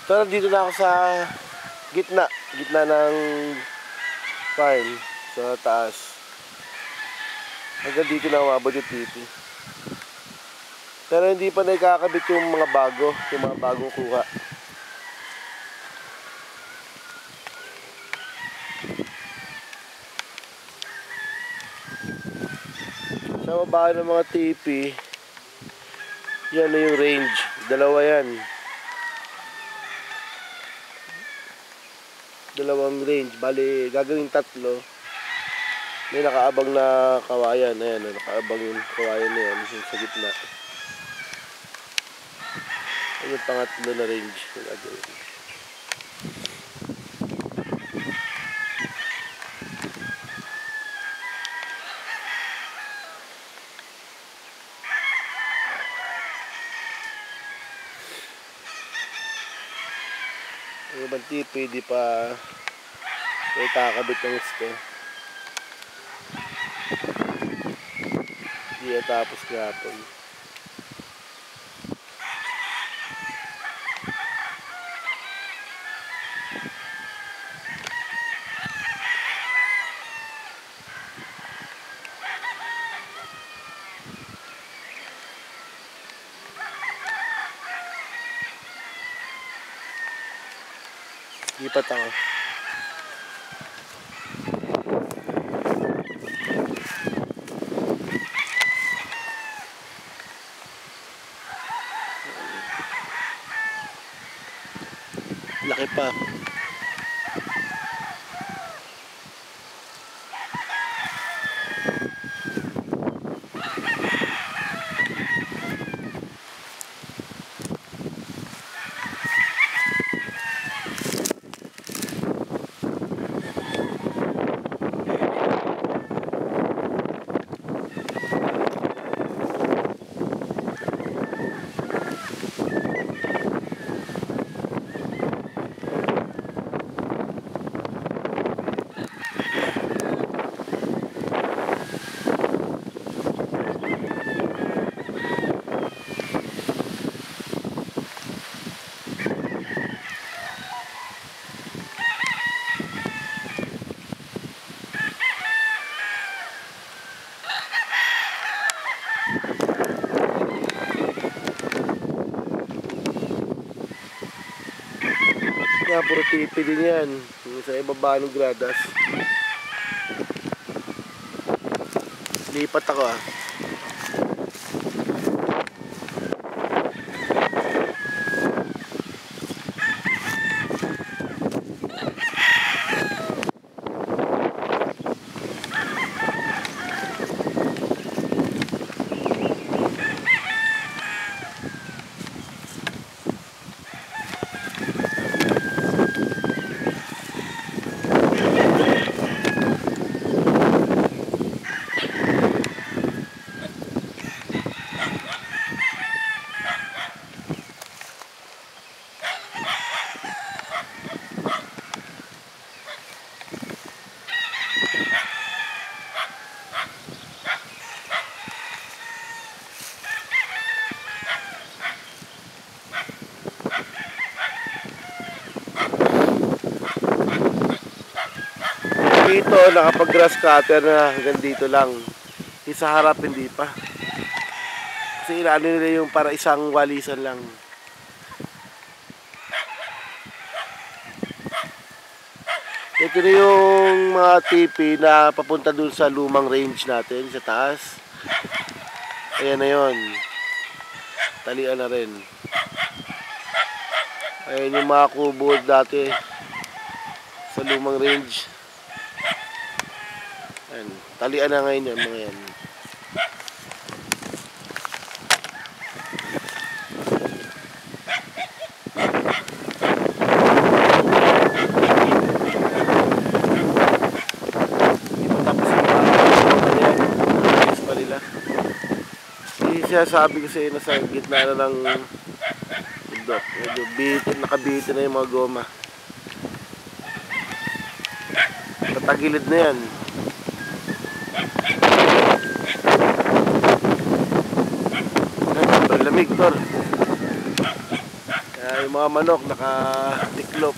Pero dito na ako sa gitna ng farm, sa taas. Hanggang dito na umabot yung tipi. Pero hindi pa nakakabit yung mga bagong kuha. Sa baba ng mga tipi, yan na yung range. Dalawa yan. Dalawang range. Bali, gagawin 3. May nakaabang na kawayan. Ayan, nakaabang yung kawayan na yan. Yung sa gitna. Ayan yung pangatlo na range. Yung gagawin. Yung ibang tipi, di pa may kakabit ng gusto. Di tapos kahapon. Lipat ako. Laki pa. Kaya puro tipi din yan. Yung sa ibaba ng gradas. Lipat ako ah. Dito nakapag grass cutter na hanggang dito lang. Yung sa harap hindi pa. Kasi inaano nila yung para isang walisan lang. Ito na yung mga tipi na papunta dun sa lumang range natin sa taas. Ayan na yun. Talian na rin. Ayan yung mga kubo dati sa lumang range. Ayan. Talian na ngayon yung mga yan. Sabi ko sa iyo na sa gitna na ng bundok. Medyo nakabitin na yung mga goma. Tatagilid na yan. Lamig, Tor. Yung mga manok nakatiklop.